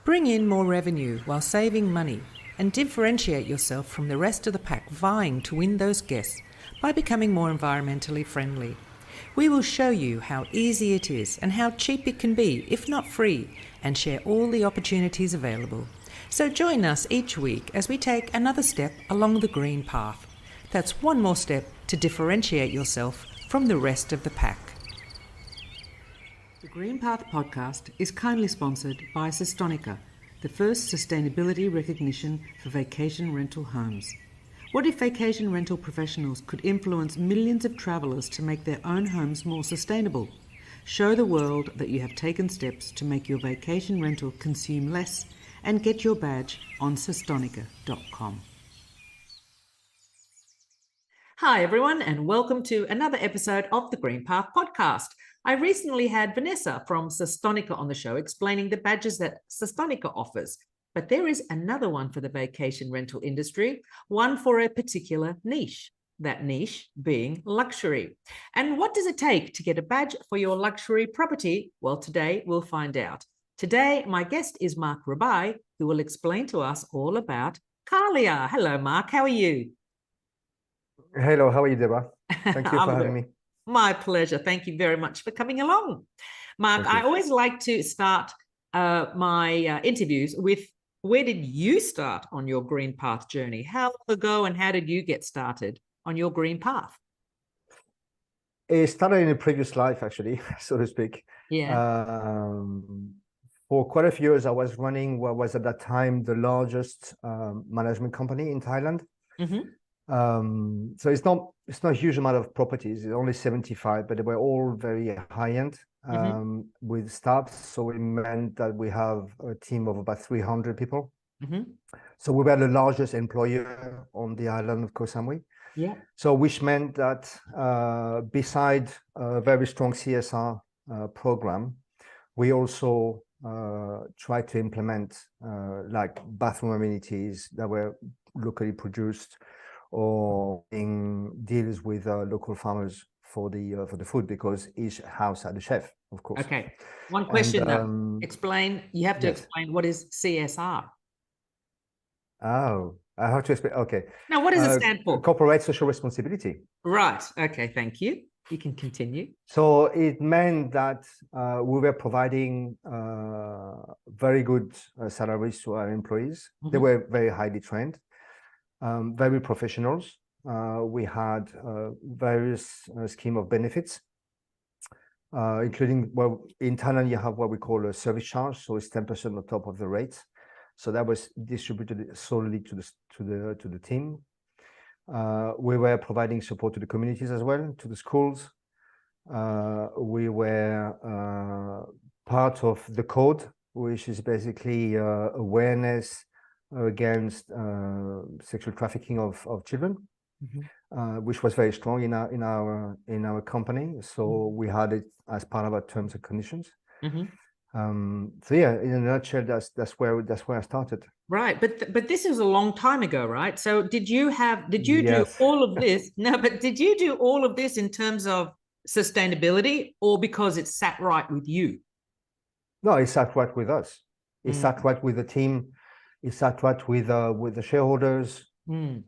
Bring in more revenue while saving money and differentiate yourself from the rest of the pack vying to win those guests by becoming more environmentally friendly. We will show you how easy it is and how cheap it can be, if not free, and share all the opportunities available. So join us each week as we take another step along the green path. That's one more step to differentiate yourself from the rest of the pack. The Green Path podcast is kindly sponsored by Sestonica, the first sustainability recognition for vacation rental homes. What if vacation rental professionals could influence millions of travellers to make their own homes more sustainable? Show the world that you have taken steps to make your vacation rental consume less and get your badge on sestonica.com. Hi everyone, and welcome to another episode of the Green Path podcast. I recently had Vanessa from Sestonica on the show explaining the badges that Sestonica offers. But there is another one for the vacation rental industry, one for a particular niche, that niche being luxury. And what does it take to get a badge for your luxury property? Well, today we'll find out. Today, my guest is Marc, who will explain to us all about Qalia. Hello, Marc. How are you? Hello, how are you, Deborah? Thank you for having me. My pleasure. Thank you very much for coming along. Marc, I always like to start my interviews with, where did you start on your green path journey? How long ago and how did you get started on your green path? It started in a previous life, actually, so to speak. Yeah. For quite a few years, I was running what was at that time the largest management company in Thailand. Mm-hmm. So it's not a huge amount of properties. It's only 75, but they were all very high-end with staff. So it meant that we have a team of about 300 people. Mm-hmm. So we were the largest employer on the island of Koh Samui. Yeah. So which meant that beside a very strong CSR program, we also tried to implement like bathroom amenities that were locally produced, or in deals with local farmers for the food, because each house had a chef, of course. Okay. One question though. Explain. You have to explain what is CSR. Oh, I have to explain. Okay. Now, what does it stand for? Corporate social responsibility. Right. Okay. Thank you. You can continue. So it meant that we were providing very good salaries to our employees. Mm-hmm. They were very highly trained. Very professionals. We had various scheme of benefits, including, well, in Thailand you have what we call a service charge, so it's 10% on top of the rate. So that was distributed solely to the team. We were providing support to the communities as well, to the schools. We were part of the code, which is basically awareness against sexual trafficking of children, which was very strong in our company. So we had it as part of our terms and conditions. So yeah, in a nutshell, that's where I started. Right, but this is a long time ago, right? So did you do all of this? No, but did you do all of this in terms of sustainability, or because it sat right with you? No, it sat right with us. It sat right with the team. It sat right with the shareholders. You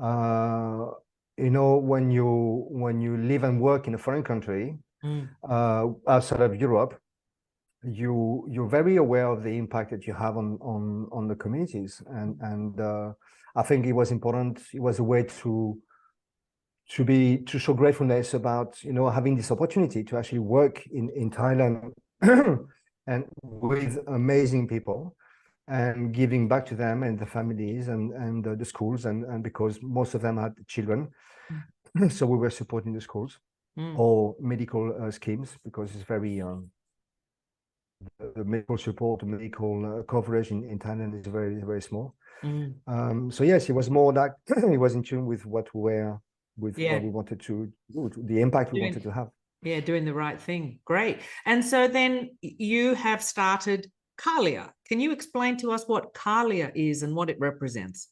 know, when you live and work in a foreign country outside of Europe, you're very aware of the impact that you have on the communities, and I think it was important. It was a way to show gratefulness about, you know, having this opportunity to actually work in Thailand and with amazing people, and giving back to them and the families and the schools, and because most of them had children, so we were supporting the schools or medical schemes, because it's very the medical support, the medical coverage in Thailand is very, very small. So yes, it was more that it was in tune with what we wanted to do, the impact we wanted to have. Yeah, doing the right thing. Great. And so then you have started Qalia. Can you explain to us what Qalia is and what it represents?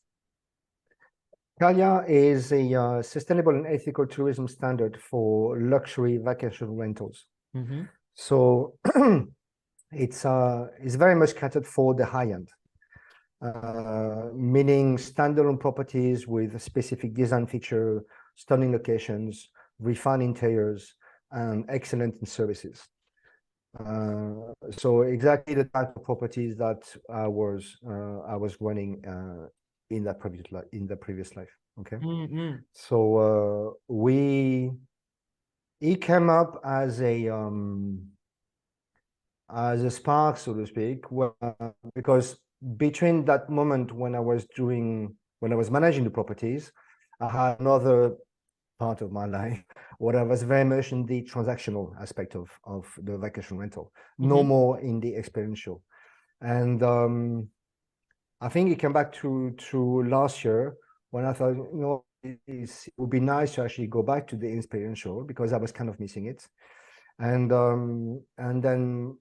Qalia is a sustainable and ethical tourism standard for luxury vacation rentals. So it's very much catered for the high end. meaning standalone properties with a specific design feature, stunning locations, refined interiors, and excellent in services. So exactly the type of properties that I was running in that previous life. Okay. So it came up as a spark, so to speak, because between that moment when I was managing the properties, I had another part of my life where I was very much in the transactional aspect of the vacation rental, no more in the experiential. And I think it came back to last year when I thought, it would be nice to actually go back to the experiential because I was kind of missing it. And then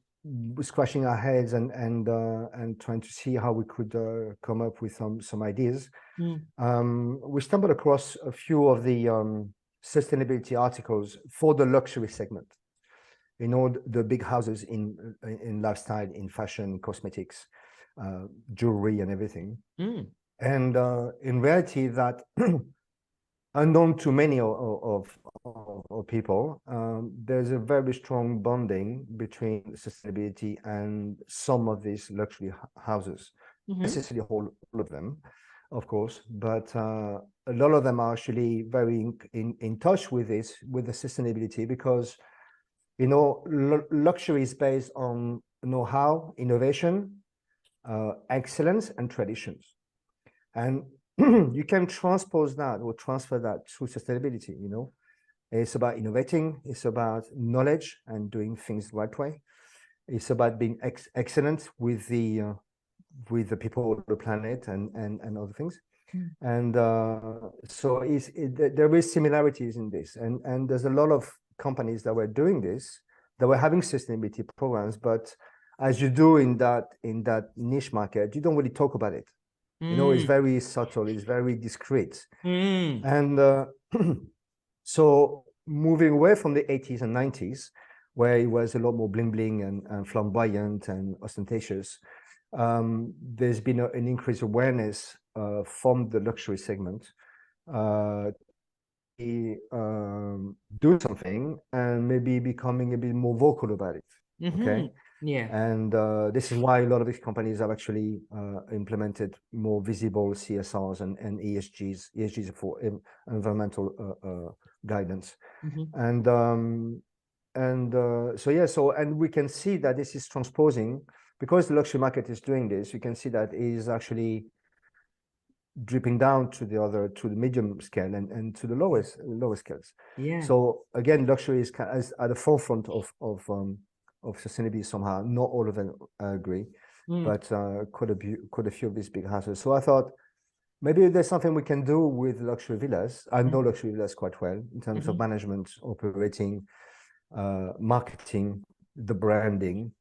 scratching our heads and trying to see how we could come up with some ideas. We stumbled across a few of the sustainability articles for the luxury segment. The big houses in lifestyle, in fashion, cosmetics, jewelry, and everything. And in reality, that unknown to many of people, there's a very strong bonding between sustainability and some of these luxury houses. Necessarily all of them, of course, but a lot of them are actually very in touch with the sustainability because, luxury is based on know-how, innovation, excellence, and traditions. And you can transpose that or transfer that to sustainability. It's about innovating, it's about knowledge and doing things the right way. It's about being excellent with the people of the planet and other things. And so there is similarities in this, and there's a lot of companies that were doing this, that were having sustainability programs, but as you do in that niche market, you don't really talk about it. It's very subtle, it's very discreet. And so moving away from the 80s and 90s, where it was a lot more bling bling and flamboyant and ostentatious, there's been an increased awareness from the luxury segment do something and maybe becoming a bit more vocal about it. Okay. Yeah. And this is why a lot of these companies have actually implemented more visible CSRs and ESGs for environmental guidance. And we can see that this is transposing, because the luxury market is doing this. You can see that it is actually dripping down to the medium scale and to the lower scales. Yeah. So again, luxury is at the forefront of sustainability somehow. Not all of them agree, but quite a few of these big houses. So I thought maybe there's something we can do with luxury villas. I know luxury villas quite well in terms of management, operating, marketing, the branding,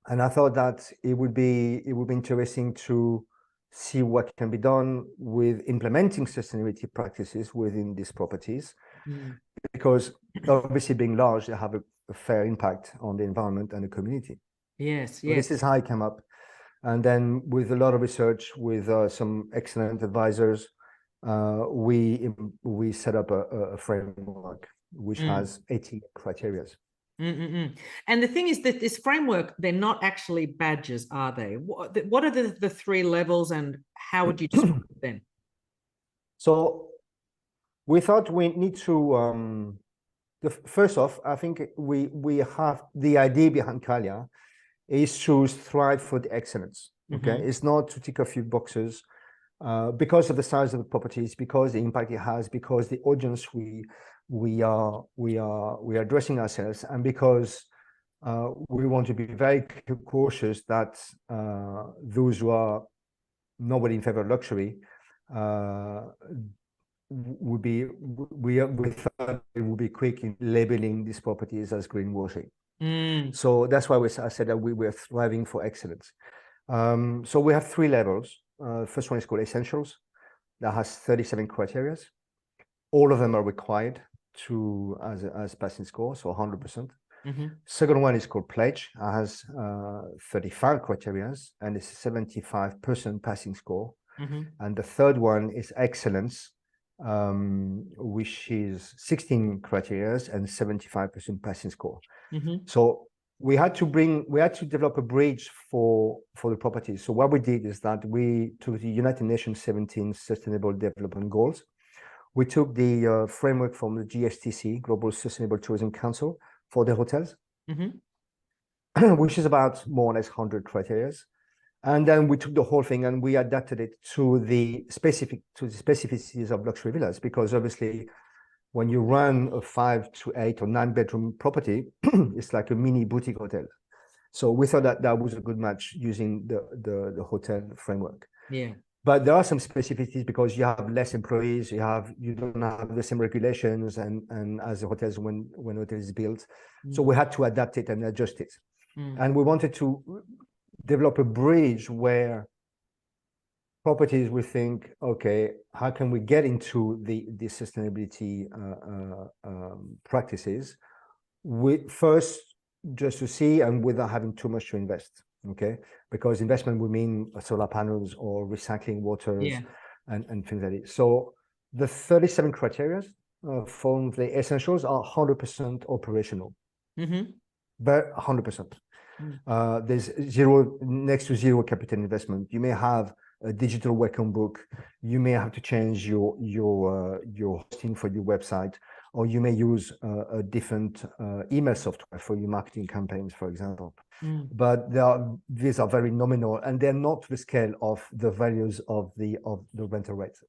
and I thought that it would be interesting to see what can be done with implementing sustainability practices within these properties, because obviously being large, they have a fair impact on the environment and the community. Yes, so this is how it came up. And then with a lot of research, with some excellent advisors, we set up a framework which has 80 criteria. And the thing is that this framework, they're not actually badges, are they? What are the three levels, and how would you describe them? So we thought we need to, first off, I think we have the idea behind Qalia is to strive for the excellence. Okay, it's not to tick a few boxes because of the size of the properties, because the impact it has, because the audience we are addressing ourselves, and because we want to be very cautious that those who are not really in favor of luxury would be quick in labeling these properties as greenwashing. So that's why I said that we were striving for excellence. So we have three levels. First one is called Essentials. That has 37 criteria. All of them are required as passing score, so 100%. Second one is called pledge. It has 35 criteria and it's 75% passing score. And the third one is excellence, which is 16 criteria and 75% passing score. So we had to develop a bridge for the properties. So what we did is that we took the United Nations 17 Sustainable Development Goals. We took the framework from the GSTC, Global Sustainable Tourism Council, for the hotels, which is about more or less 100 criteria. And then we took the whole thing and we adapted it to the specificities of luxury villas, because obviously when you run a 5 to 8 or 9 bedroom property, it's like a mini boutique hotel. So we thought that that was a good match using the hotel framework. Yeah. But there are some specificities because you have less employees, you don't have the same regulations and as the hotels when hotel is built. So we had to adapt it and adjust it. And we wanted to develop a bridge where properties we think, okay, how can we get into the sustainability practices first just to see and without having too much to invest, okay? Because investment would mean solar panels or recycling waters and things like this. So the 37 criteria from the essentials are 100% operational, but 100%. There's next to zero capital investment. You may have a digital welcome book, you may have to change your hosting for your website, or you may use a different email software for your marketing campaigns, for example. But these are very nominal and they're not to the scale of the values of the rental rates.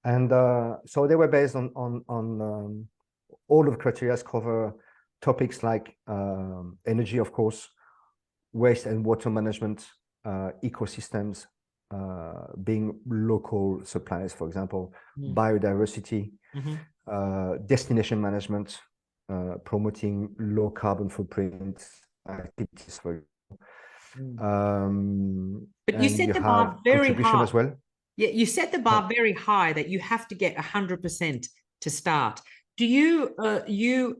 And so they were based on all of the criteria cover topics like energy, of course, waste and water management, ecosystems, being local suppliers, for example, biodiversity, destination management, promoting low carbon footprint activities, for example. But you set the bar very high as well. Yeah, you set the bar very high that you have to get 100% to start. Do you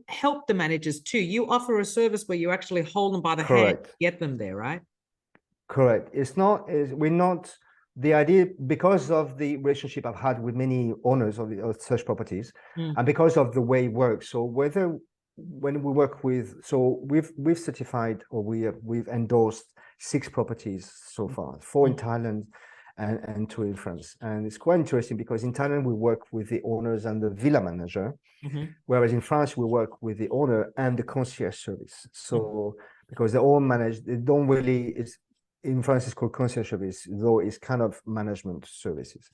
help the managers too? You offer a service where you actually hold them by the hand to get them there, right? Correct. We're not the idea, because of the relationship I've had with many owners of such properties, and because of the way it works. So when we work with, so we've certified or we've endorsed 6 properties so far, 4 in Thailand and 2 in France. And it's quite interesting because in Thailand we work with the owners and the villa manager, whereas in France we work with the owner and the concierge service. So because they all manage, they don't really, in France it's called concierge service, though it's kind of management services.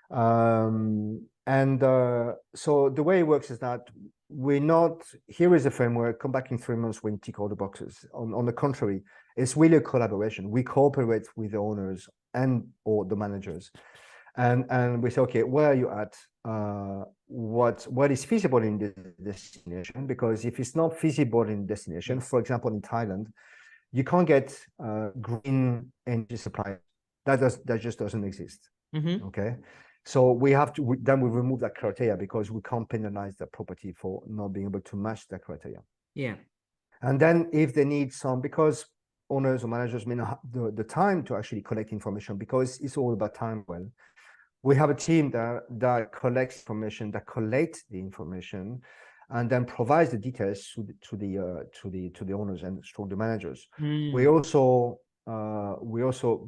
So the way it works is that here is a framework, come back in 3 months when you tick all the boxes. On the contrary, it's really a collaboration. We cooperate with the owners or the managers, and we say, okay, where are you at? What is feasible in the destination? Because if it's not feasible in destination, for example, in Thailand, you can't get green energy supply. That just doesn't exist. Okay, so we have to then we remove that criteria because we can't penalize the property for not being able to match that criteria. Yeah, and then if they need some, because owners or managers may not have the time to actually collect information because it's all about time. Well, we have a team that collects information, that collates the information, and then provides the details to the owners and to the managers. We also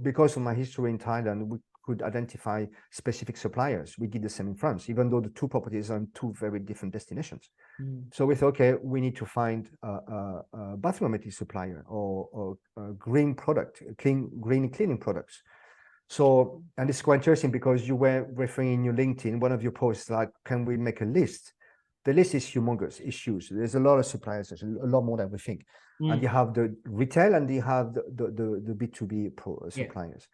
because of my history in Thailand, we could identify specific suppliers. We did the same in France, even though the 2 properties are in 2 very different destinations. So we thought, okay, we need to find a bathroom amenity supplier or a green product, green cleaning products. So, and it's quite interesting because you were referring in your LinkedIn, one of your posts, like, can we make a list? The list is humongous, it's huge. There's a lot of suppliers, a lot more than we think. And you have the retail and you have the B2B suppliers.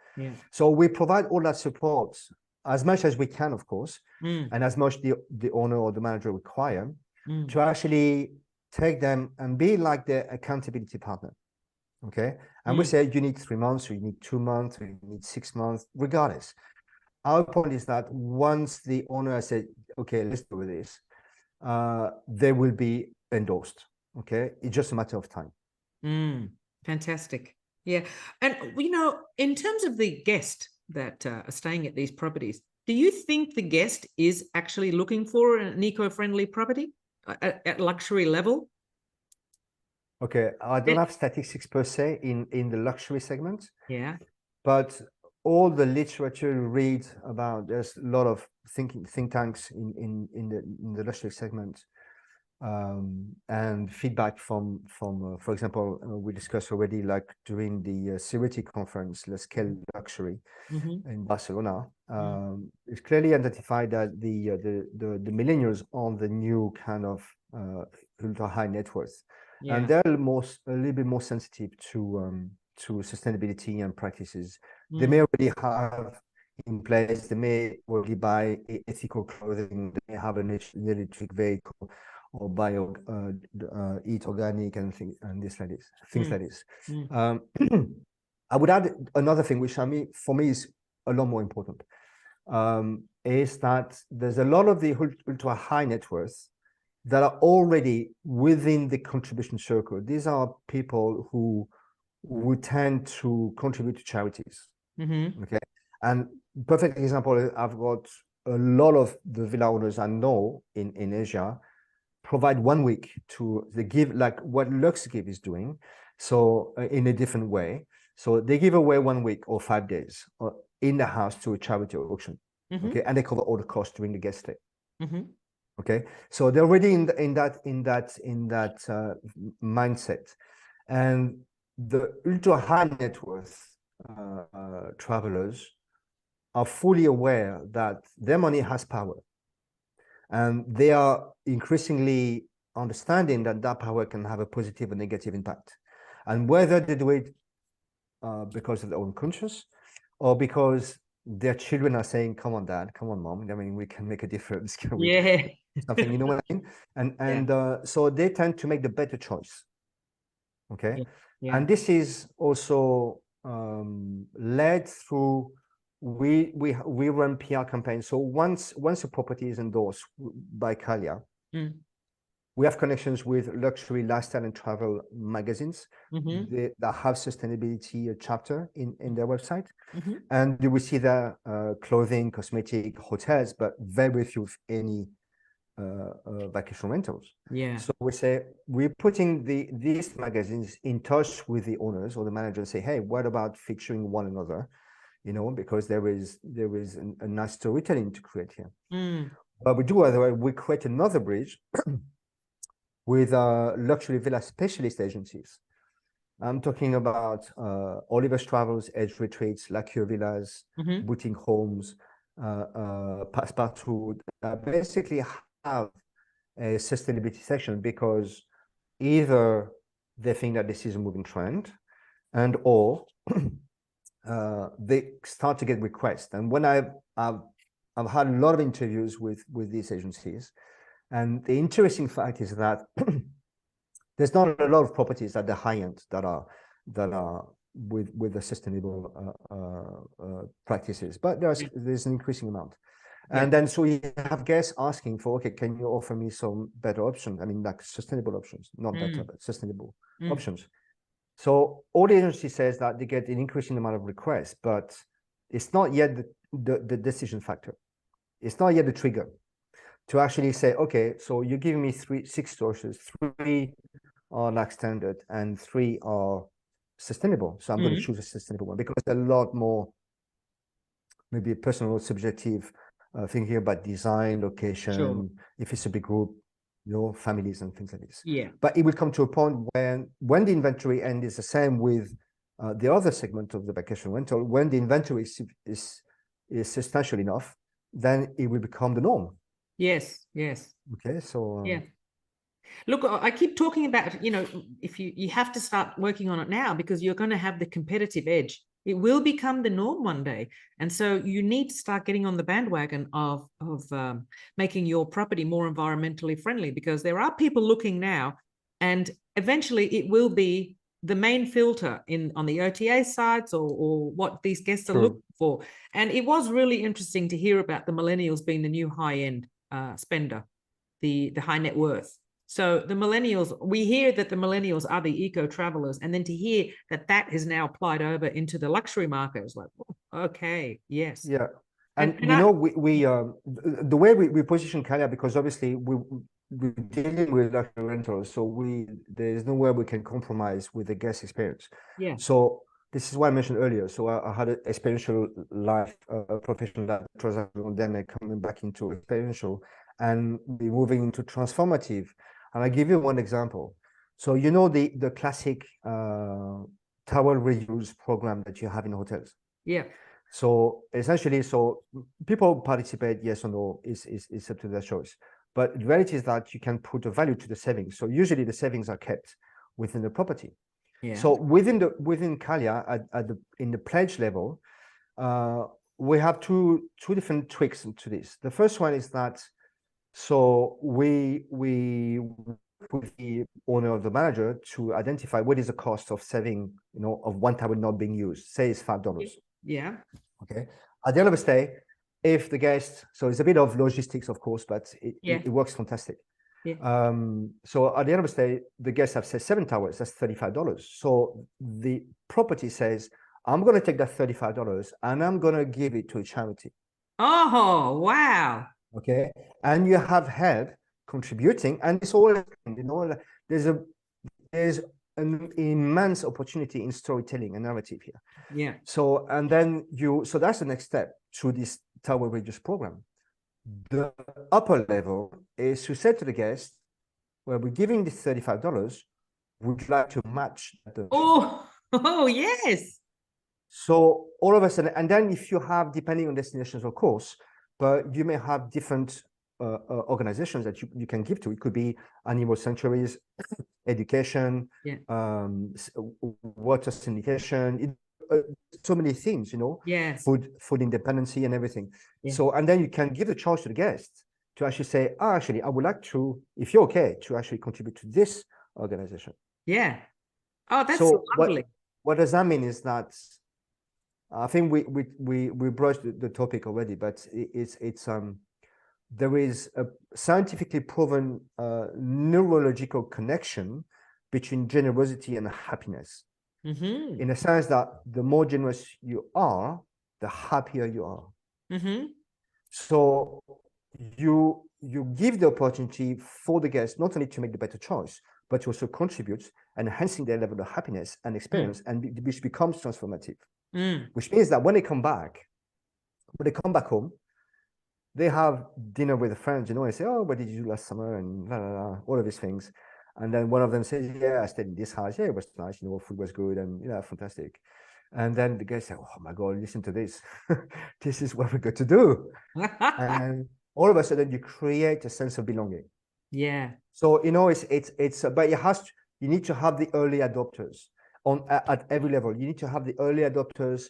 So we provide all that support as much as we can, of course, and as much the owner or the manager require to actually take them and be like their accountability partner. Okay. And we say you need 3 months, or you need 2 months, or you need 6 months, regardless. Our point is that once the owner has said, okay, let's do this, they will be endorsed. Okay, it's just a matter of time. Fantastic. Yeah. And, in terms of the guest that are staying at these properties, do you think the guest is actually looking for an eco-friendly property at luxury level? Okay, I don't have statistics per se in the luxury segment. Yeah. But all the literature you read about, there's a lot of think tanks in the luxury segment, and feedback from for example, we discussed already, like during the Cerity conference, La Scale Luxury in Barcelona. It's clearly identified that the millennials are the new kind of ultra high net worth, and they're a little bit more sensitive to sustainability and practices. They may already have in place, they may already buy ethical clothing, they may have an electric vehicle, or eat organic and things like this. I would add another thing, which for me is a lot more important, is that there's a lot of the ultra high net worth that are already within the contribution circle. These are people who tend to contribute to charities. Okay, and perfect example, I've got a lot of the villa owners I know in Asia provide 1 week they give, like what Lux Give is doing, so in a different way. So they give away 1 week or 5 days in the house to a charity auction. Okay, and they cover all the costs during the guest stay. Okay, so they're already in that mindset, and the ultra high net worth travelers are fully aware that their money has power, and they are increasingly understanding that that power can have a positive and negative impact, and whether they do it because of their own conscience or because their children are saying, "Come on, Dad, come on, Mom. I mean, we can make a difference. Can we do something?" You know what I mean? And so they tend to make the better choice. Okay, and this is also led through. We run PR campaigns. So once a property is endorsed by Qalia, we have connections with luxury lifestyle and travel magazines that have sustainability chapter in their website, and you will see their clothing, cosmetic, hotels, but very few, if any, vacation rentals. So we say we're putting these magazines in touch with the owners or the manager and say, hey, what about featuring one another? Because there is a nice storytelling to create here. But we do otherwise, we create another bridge with luxury villa specialist agencies. I'm talking about Oliver's Travels, Edge Retreats, Lacure Villas, Boutique Homes, Passepartout, basically have a sustainability section, because either they think that this is a moving trend, and or they start to get requests. And when I've had a lot of interviews with these agencies, and the interesting fact is that there's not a lot of properties at the high end that are with the sustainable practices, but there's an increasing amount. And then so we have guests asking for, okay, can you offer me some better options? I mean, like sustainable options, not better, but sustainable options. So all the agency says that they get an increasing amount of requests, but it's not yet the decision factor. It's not yet the trigger to actually say, okay, so you're giving me 6 choices, 3 are like standard and 3 are sustainable. So I'm going to choose a sustainable one, because a lot more maybe personal, subjective thinking about design, location, if it's a big group, families and things like this. But it will come to a point when the inventory end is the same with the other segment of the vacation rental. When the inventory is substantial enough, then it will become the norm. Yes. Okay, so Look, I keep talking about, if you have to start working on it now, because you're going to have the competitive edge. It will become the norm one day. And so you need to start getting on the bandwagon of making your property more environmentally friendly, because there are people looking now, and eventually it will be the main filter on the OTA sites or what these guests are looking for. And it was really interesting to hear about the millennials being the new high-end spender, the high net worth. So the millennials, we hear that the millennials are the eco travelers, and then to hear that that is now applied over into the luxury market is like, oh, okay, yes. Yeah. And you know, the way we position Qalia, because obviously we're dealing with luxury rentals, so there's nowhere we can compromise with the guest experience. Yeah. So this is what I mentioned earlier. So I had an experiential life, a professional life, transactional, then I coming back into experiential, and we're moving into transformative. And I give you one example. So you know the classic towel reuse program that you have in hotels. Yeah. So essentially, so people participate, yes or no, is up to their choice. But the reality is that you can put a value to the savings. So usually the savings are kept within the property. Yeah. So within Qalia, in the pledge level, we have two different tweaks to this. The first one is that so we with the owner of the manager to identify what is the cost of saving, of one towel not being used. Say it's $5. Yeah. Okay. At the end of the stay, if the guest, so it's a bit of logistics, of course, but it works fantastic. Yeah. So at the end of the stay, the guests have said 7 towels, that's $35. So the property says, I'm going to take that $35 and I'm going to give it to a charity. Oh, wow. Okay. And you have help contributing, and it's all, there's an immense opportunity in storytelling and narrative here. Yeah. So, and then so that's the next step through this Tower Reduce program. The upper level is to say to the guest, well, we're giving this $35, would you like to match that? Oh, yes. So all of a sudden, and then if you have, depending on destinations, of course, but you may have different organizations that you can give to. It could be animal sanctuaries, education, water sanitation, so many things, Yes. food independency and everything. Yeah. So, and then you can give the choice to the guests to actually say, actually, I would like to, if you're okay, to actually contribute to this organization. Yeah. Oh, that's so lovely. What does that mean is that I think we brushed the topic already, but there is a scientifically proven neurological connection between generosity and happiness. Mm-hmm. In a sense that the more generous you are, the happier you are. Mm-hmm. So you give the opportunity for the guests not only to make the better choice, but to also contribute, enhancing their level of happiness and experience, and which becomes transformative. Which means that when they come back home, they have dinner with friends, and say, oh, what did you do last summer? And blah, blah, blah, all of these things. And then one of them says, yeah, I stayed in this house. Yeah, it was nice. Food was good and fantastic. And then the guy said, oh my God, listen to this. This is what we got to do. And all of a sudden you create a sense of belonging. Yeah. So, but you need to have the early adopters at every level. You need to have the early adopters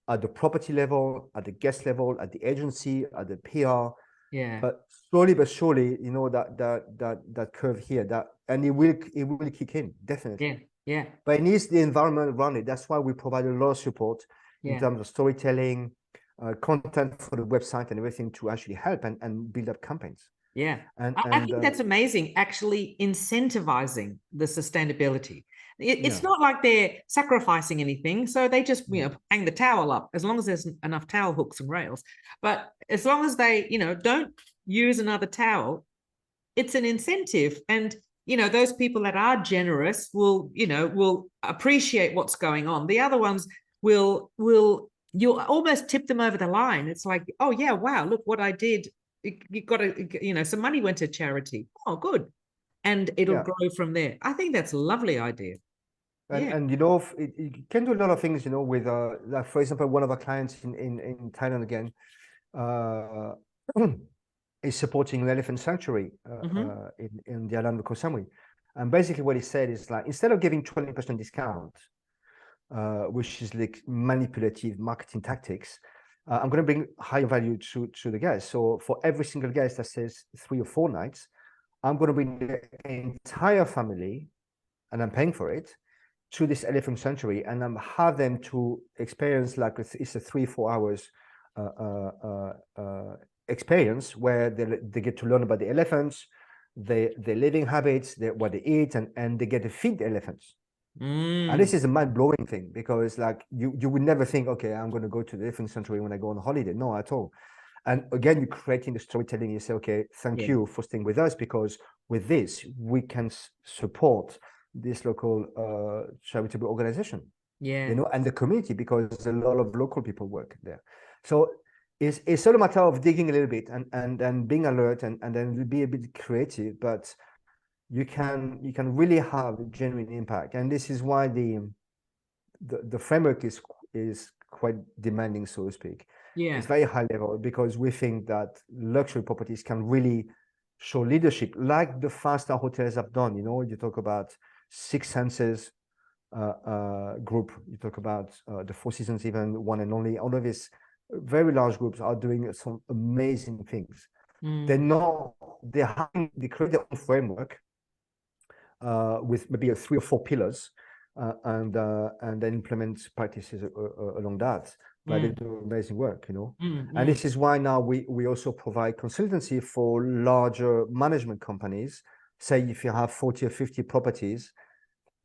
at the property level, at the guest level, at the agency, at the PR. Yeah. But slowly but surely, that curve here, and it will kick in, definitely. Yeah. Yeah. But it needs the environment around it. That's why we provide a lot of support in terms of storytelling, content for the website and everything to actually help and build up campaigns. Yeah. I think that's amazing, actually incentivizing the sustainability. It's not like they're sacrificing anything. So they just, hang the towel up as long as there's enough towel hooks and rails. But as long as they, don't use another towel, it's an incentive. And, those people that are generous will appreciate what's going on. The other ones will you'll almost tip them over the line. It's like, oh yeah, wow, look what I did. You got to, some money went to charity. Oh, good. And it'll grow from there. I think that's a lovely idea. And you can do a lot of things, with like, for example, one of our clients in Thailand again is supporting an elephant sanctuary in the island of Koh Samui. And basically what he said is like, instead of giving 20% discount, which is like manipulative marketing tactics, I'm going to bring higher value to the guests. So for every single guest that says 3 or 4 nights, I'm going to bring the entire family, and I'm paying for it, to this elephant sanctuary, and have them to experience like it's a 3-4 hours experience where they get to learn about the elephants, their living habits, what they eat, and they get to feed the elephants. And this Mm. is a mind-blowing thing, because like you would never think, okay, I'm going to go to the elephant sanctuary when I go on holiday. No, at all. And again, you're creating the storytelling. You say, okay, thank Yeah. you for staying with us, because with this we can support this local charitable organization, Yeah. and the community, because a lot of local people work there. So it's sort of a matter of digging a little bit and being alert and then be a bit creative, but you can really have a genuine impact. And this is why the framework is quite demanding, so to speak. Yeah. It's very high level, because we think that luxury properties can really show leadership, like the five-star hotels have done. You talk about Six Senses group, you talk about the Four Seasons, even One and Only. All of these very large groups are doing some amazing things. They're not, they create their own framework with maybe 3 or 4 pillars, and then implement practices along that. But they do amazing work, And this is why now we also provide consultancy for larger management companies. Say if you have 40 or 50 properties,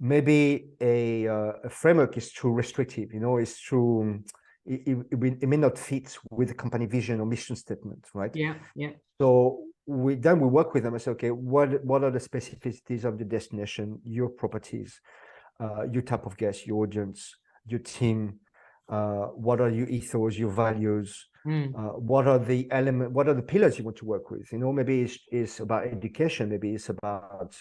maybe a framework is too restrictive, it's too, it may not fit with the company vision or mission statement, right? Yeah. Yeah. So we work with them and say, okay, what are the specificities of the destination, your properties, your type of guest, your audience, your team, what are your ethos, your values, what are the pillars you want to work with? Maybe it's about education, maybe it's about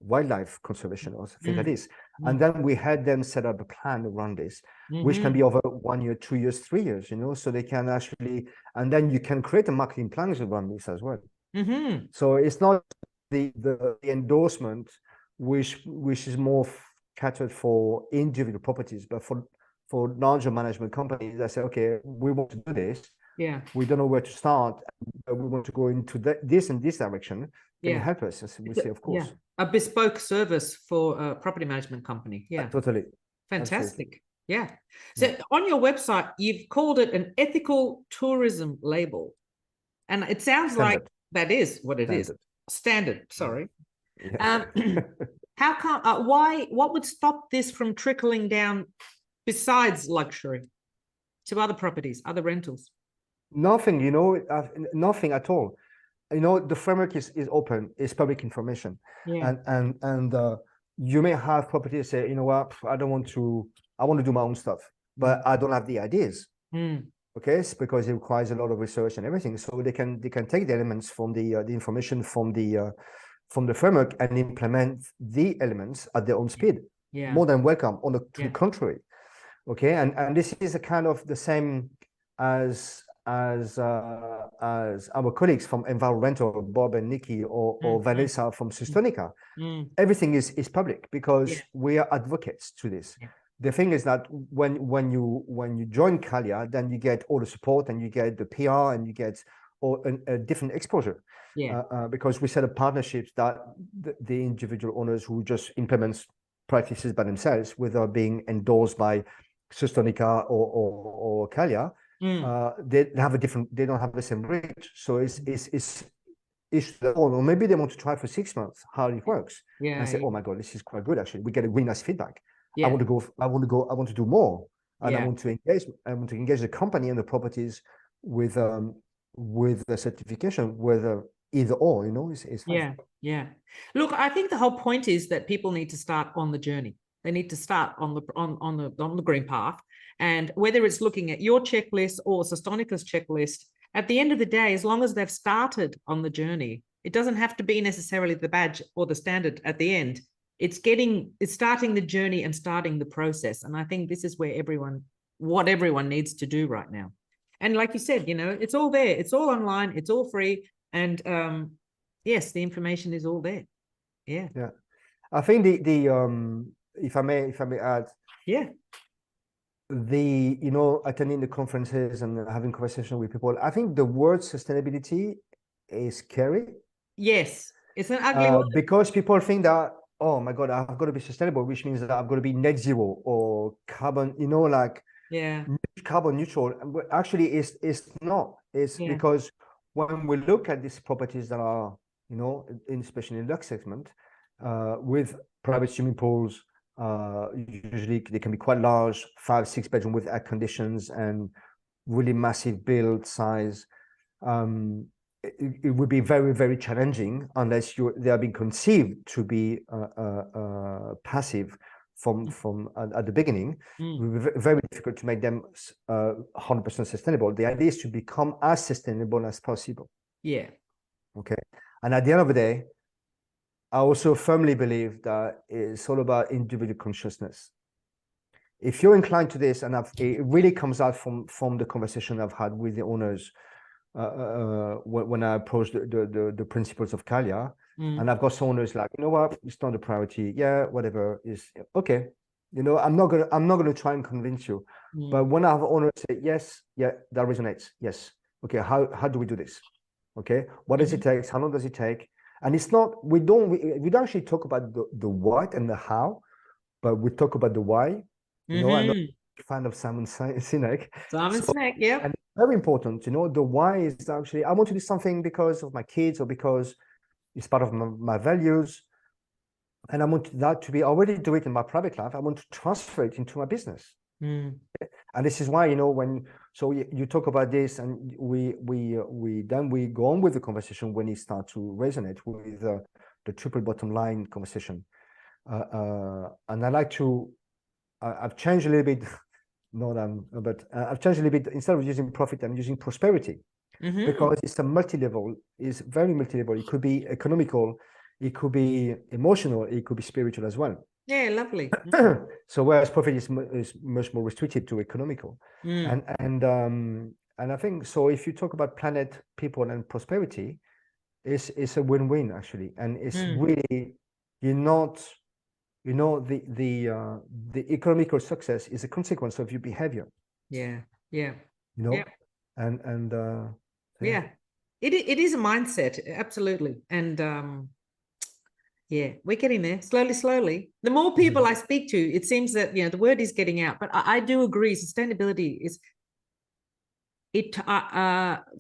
wildlife conservation or things like this. And then we had them set up a plan around this, which can be over 1 year, 2 years, 3 years, so they can actually, and then you can create a marketing plans around this as well. So it's not the endorsement, which is more catered for individual properties, but for larger management companies that say, okay, we want to do this. Yeah. We don't know where to start, but we want to go into this and this direction. Can you help us? And we say, of course. Yeah. A bespoke service for a property management company. Yeah. Totally. Fantastic. Absolutely. Yeah. So on your website, you've called it an ethical tourism label. And it sounds like that is what it is. Standard, sorry. Yeah. How come, what would stop this from trickling down besides luxury to other properties, other rentals? Nothing, nothing at all. The framework is open, it's public information. Yeah. And you may have properties say, what, I want to do my own stuff, but I don't have the ideas. Okay, it's because it requires a lot of research and everything. So they can take the elements from the information from the framework and implement the elements at their own speed. Yeah. More than welcome. To the contrary. Okay, and this is a kind of the same as our colleagues from Environmental, Bob and Nikki, or Vanessa from Sustonica. Everything is public, because we are advocates to this. The thing is that when you join Qalia, then you get all the support, and you get the PR, and you get a different exposure. Because we set up partnerships that the individual owners who just implement practices by themselves without being endorsed by Sustonica or Qalia, they don't have the same reach. So it's or maybe they want to try for 6 months how it works. And say, oh my God, this is quite good actually. We get a really nice feedback. I want to do more. And I want to engage the company and the properties with the certification, whether either or, it's fine. Yeah. Look, I think the whole point is that people need to start on the journey. They need to start on the green path. And whether it's looking at your checklist or Sustonica's checklist, at the end of the day, as long as they've started on the journey, it doesn't have to be necessarily the badge or the standard at the end. It's starting the journey and starting the process. And I think this is where what everyone needs to do right now. And like you said, it's all there. It's all online. It's all free. And yes, the information is all there. Yeah. Yeah. I think the if I may add, attending the conferences and having conversation with people, I think the word sustainability is scary. Yes, it's an ugly word. Because people think that, oh my God, I've got to be sustainable, which means that I've got to be net zero or carbon, carbon neutral. Actually, it's not. It's because when we look at these properties that are, you know, especially in the lux segment, with private swimming pools, usually they can be quite large, 5-6 bedroom with air conditions and really massive build size. It would be very, very challenging unless they are being conceived to be passive from at the beginning. It would be very difficult to make them 100% sustainable. The idea is to become as sustainable as possible. Yeah. Okay. And at the end of the day, I also firmly believe that it's all about individual consciousness. If you're inclined to this, and it really comes out from the conversation I've had with the owners when I approached the principles of Qalia, and I've got some owners like, you know what, it's not a priority. Yeah, whatever is okay. You know, I'm not gonna try and convince you. But when I have owners say yes, yeah, that resonates. Yes. Okay, how do we do this? Okay, what does it take? How long does it take? And it's not, we don't actually talk about the what and the how, but we talk about the why. You know, I'm not a fan of Simon Sinek. Simon Sinek, yeah. And it's very important, you know, the why is actually, I want to do something because of my kids or because it's part of my values. And I want that to be, I already do it in my private life. I want to transfer it into my business. And this is why, you know, so you talk about this and we go on with the conversation when it starts to resonate with the triple bottom line conversation. And I like to, I've changed a little bit, I've changed a little bit. Instead of using profit, I'm using prosperity because it's a multi-level, it's very multi-level. It could be economical, it could be emotional, it could be spiritual as well. Yeah, lovely. So whereas profit is much more restricted to economical, and I think so. If you talk about planet, people, and prosperity, it's a win-win actually, and it's really the economical success is a consequence of your behavior. Yeah, yeah. You know, yeah, it is a mindset, absolutely, and yeah, we're getting there slowly. The more people I speak to, it seems that, you know, the word is getting out. But I do agree, sustainability is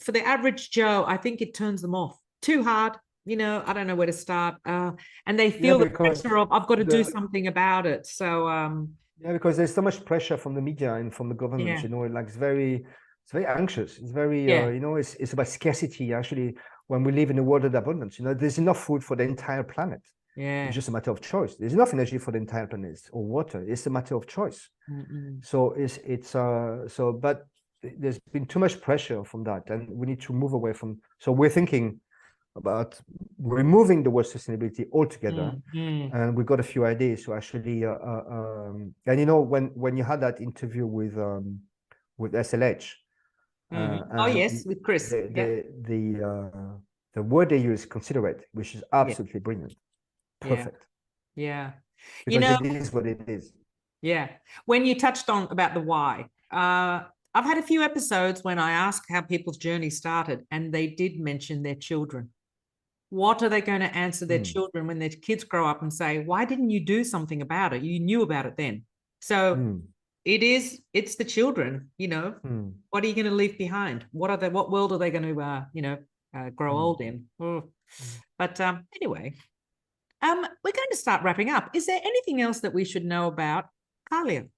for the average Joe, I think it turns them off too hard. You know, I don't know where to start, and they feel the pressure of I've got to do something about it. So yeah, because there's so much pressure from the media and from the government. You know, like it's very anxious. It's very you know, it's about scarcity. Actually, when we live in a world of abundance, you know, there's enough food for the entire planet. It's just a matter of choice. There's enough energy for the entire planet or water. It's a matter of choice. So but there's been too much pressure from that, and we need to move away from. So we're thinking about removing the word sustainability altogether, and we've got a few ideas. So actually, and you know, when you had that interview with SLH, oh yes, with Chris, the word they use, considerate, which is absolutely brilliant. Perfect. Yeah. Because you know, it is what it is. Yeah. When you touched on about the why, I've had a few episodes when I ask how people's journey started, and they did mention their children. What are they going to answer their children when their kids grow up and say, why didn't you do something about it? You knew about it then. So it's the children, you know, what are you going to leave behind? What world are they going to, you know, grow old in? But anyway, we're going to start wrapping up. Is there anything else that we should know about Qalia?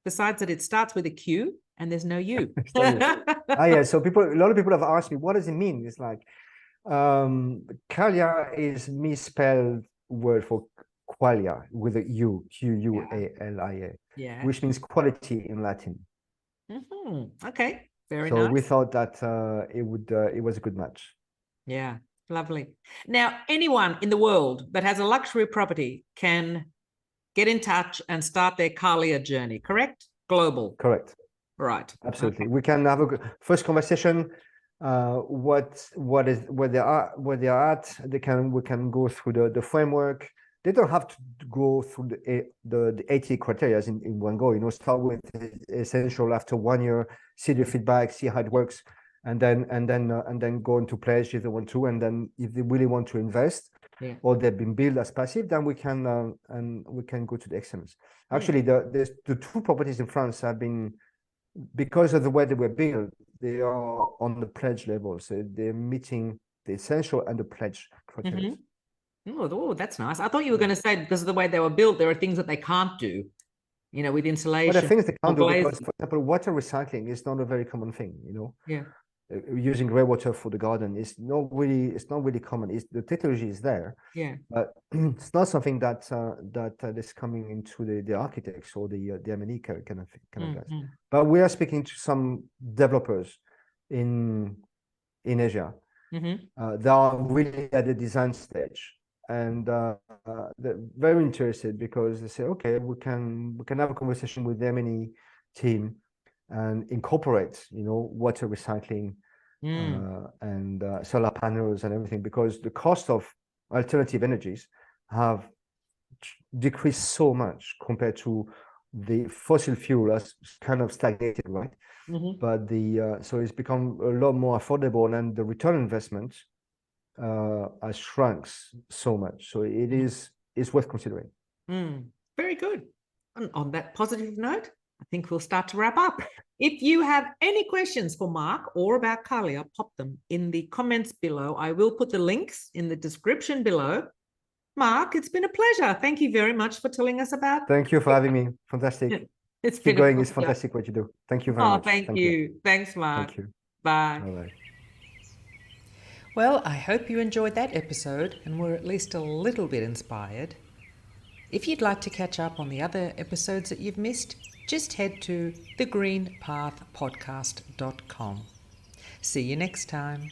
Besides that it starts with a Q and there's no U. Yeah. So a lot of people have asked me, what does it mean? It's like, Qalia is misspelled word for qualia with a U, Qualia, which means quality in Latin. Okay, very nice. So we thought that it was a good match. Yeah, lovely. Now, anyone in the world that has a luxury property can get in touch and start their Qalia journey, correct? Global. Correct. Right. Absolutely. Okay. We can have a first conversation. Where they are at. We can go through the framework. They don't have to go through the 80 criteria in one go. You know, start with essential after 1 year, see the feedback, see how it works, and then go into pledge if they want to, and then if they really want to invest, or they've been billed as passive, then we can go to the excellence. Actually, the two properties in France have been because of the way they were built, they are on the pledge level. So they're meeting the essential and the pledge criteria. Oh, that's nice. I thought you were going to say because of the way they were built, there are things that they can't do, with insulation. But the things they can't do, glazing. because, for example, water recycling is not a very common thing, Yeah. Using grey-water for the garden is not really common. The technology is there, but it's not something that is coming into the architects or the M&E kind of guys. But we are speaking to some developers in Asia. They are really at the design stage, and they're very interested because they say, okay, we can have a conversation with the M&E team and incorporate, water recycling and solar panels and everything, because the cost of alternative energies have decreased so much compared to the fossil fuel as kind of stagnated, right? But so it's become a lot more affordable, and the return on investment has shrunk so much. So it's worth considering. Very good. And on that positive note, I think we'll start to wrap up. If you have any questions for Marc or about Qalia, pop them in the comments below. I will put the links in the description below. Marc, it's been a pleasure. Thank you very much for telling us about. Thank you for having me. Fantastic. It's Keep going. It's fantastic what you do. Thank you very much. Thank you. Thanks, Marc. Thank you. Bye. Bye-bye. Well, I hope you enjoyed that episode and were at least a little bit inspired. If you'd like to catch up on the other episodes that you've missed, just head to thegreenpathpodcast.com. See you next time.